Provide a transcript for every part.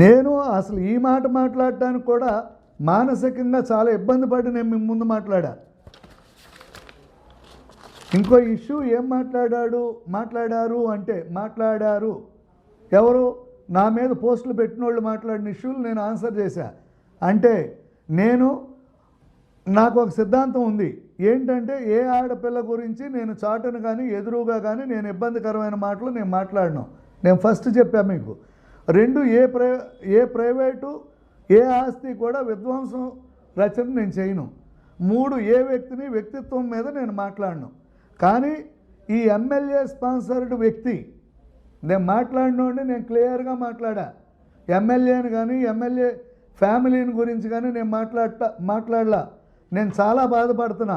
నేను అసలు ఈ మాట మాట్లాడటానికి కూడా మానసికంగా చాలా ఇబ్బంది పడి నేను మీ ముందు మాట్లాడా. ఇంకో ఇష్యూ ఏం మాట్లాడారు అంటే ఎవరు నా మీద పోస్టులు పెట్టిన వాళ్ళు మాట్లాడిన ఇష్యూలు నేను ఆన్సర్ చేశా. అంటే నాకు ఒక సిద్ధాంతం ఉంది ఏంటంటే ఏ ఆడపిల్ల గురించి నేను చాటును కానీ ఎదురుగా కానీ నేను ఇబ్బందికరమైన మాటలు నేను మాట్లాడను. నేను ఫస్ట్ చెప్పా మీకు. 2 ఏ ప్రైవేటు ఏ ఆస్తి కూడా విధ్వంసం రచన నేను చేయను. 3 ఏ వ్యక్తిత్వం మీద నేను మాట్లాడను. కానీ ఈ ఎమ్మెల్యే స్పాన్సర్డ్ వ్యక్తి నేను మాట్లాడినోడిని నేను క్లియర్గా మాట్లాడా. ఎమ్మెల్యేని కానీ ఎమ్మెల్యే ఫ్యామిలీని గురించి కానీ నేను మాట్లాడలా. నేను చాలా బాధపడుతున్నా.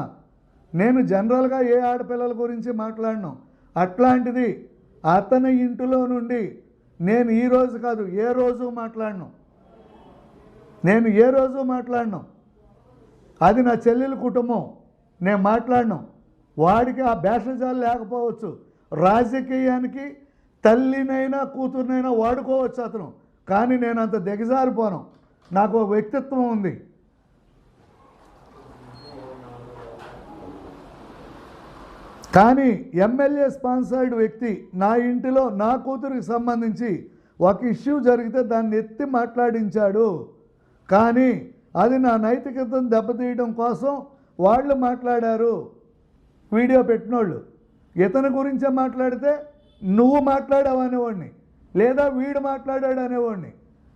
నేను జనరల్గా ఏ ఆడపిల్లల గురించి మాట్లాడను. అట్లాంటిది అతని ఇంటిలో నుండి నేను ఈ రోజు కాదు ఏ రోజు మాట్లాడను. అది నా చెల్లెల కుటుంబం. నేను మాట్లాడను. వాడికి ఆ భేషజాలు లేకపోవచ్చు. రాజకీయానికి తల్లినైనా కూతురునైనా వాడుకోవచ్చు అతను. కానీ నేను అంత దిగజారిపోను. నాకు ఒక వ్యక్తిత్వం ఉంది. కానీ ఎమ్మెల్యే స్పాన్సర్డ్ వ్యక్తి నా ఇంటిలో నా కూతురికి సంబంధించి ఒక ఇష్యూ జరిగితే దాన్ని ఎత్తి మాట్లాడించాడు. కానీ అది నా నైతికతను దెబ్బతీయడం కోసం వాళ్ళు మాట్లాడారు. వీడియో పెట్టినోళ్ళు ఇతని గురించే మాట్లాడితే నువ్వు మాట్లాడావు అనేవాడిని, లేదా వీడు మాట్లాడాడు అనేవాడిని.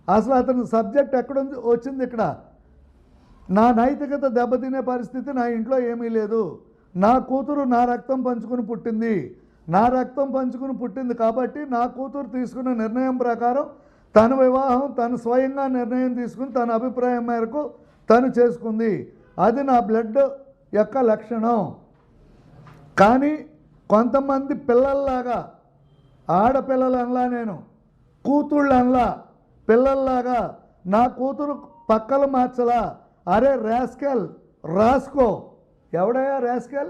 అసలు అతని సబ్జెక్ట్ ఎక్కడ వచ్చింది? ఇక్కడ నా నైతికత దెబ్బతినే పరిస్థితి నా ఇంట్లో ఏమీ లేదు. నా కూతురు నా రక్తం పంచుకుని పుట్టింది కాబట్టి నా కూతురు తీసుకున్న నిర్ణయం ప్రకారం తన వివాహం తను స్వయంగా నిర్ణయం తీసుకుని తన అభిప్రాయం మేరకు తను చేసుకుంది. అది నా బ్లడ్ యొక్క లక్షణం. కానీ కొంతమంది పిల్లల్లాగా ఆడపిల్లలనలా నేను కూతుళ్ళనలా పిల్లల్లాగా నా కూతురు పక్కలు మార్చలా. అరే రాస్కో ఎవడయ్యా రాస్కెల్?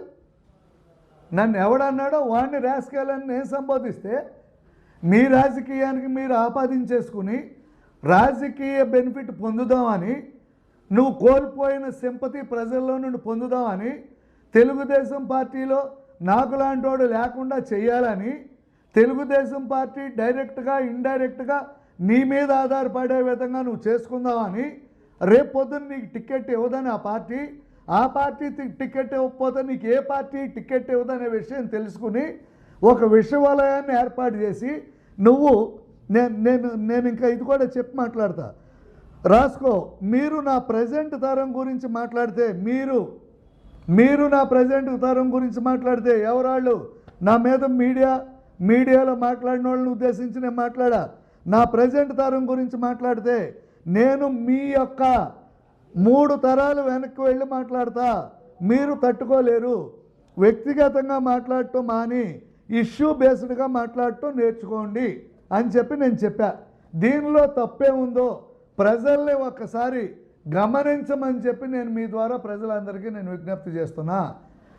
నన్ను ఎవడన్నాడో వాడిని రాస్కెల్ అని నేను సంబోధిస్తే మీ రాజకీయానికి మీరు ఆపాదించేసుకుని రాజకీయ బెనిఫిట్ పొందుదామని, నువ్వు కోల్పోయిన సింపతి ప్రజల్లో నుండి పొందుదామని, తెలుగుదేశం పార్టీలో నాకు లాంటోడు లేకుండా చేయాలని, తెలుగుదేశం పార్టీ డైరెక్ట్గా ఇండైరెక్ట్గా నీ మీద ఆధారపడే విధంగా నువ్వు చేసుకుందామని, రేపు పొద్దున్న నీకు టికెట్ ఇవ్వదని ఆ పార్టీ టికెట్ ఇవ్వకపోతే నీకు ఏ పార్టీ టికెట్ ఇవ్వదనే విషయం తెలుసుకుని ఒక విశ్వవలయాన్ని ఏర్పాటు చేసి నువ్వు నేను ఇంకా ఇది కూడా చెప్పి మాట్లాడతా. రాసుకో. మీరు నా ప్రజెంట్ తరం గురించి మాట్లాడితే మీరు నా ప్రజెంట్ తరం గురించి మాట్లాడితే ఎవరాళ్ళు నా మీద మీడియాలో మాట్లాడిన వాళ్ళని ఉద్దేశించి నేను మాట్లాడా. నా ప్రజెంట్ తరం గురించి మాట్లాడితే నేను మీ యొక్క 3 తరాలు వెనక్కి వెళ్ళి మాట్లాడతా. మీరు తట్టుకోలేరు. వ్యక్తిగతంగా మాట్లాడటం మాని ఇష్యూ బేస్డ్గా మాట్లాడటం నేర్చుకోండి అని చెప్పి నేను చెప్పా. దీనిలో తప్పేముందో ప్రజల్ని ఒక్కసారి గమనించమని చెప్పి నేను మీ ద్వారా ప్రజలందరికీ నేను విజ్ఞప్తి చేస్తున్నా.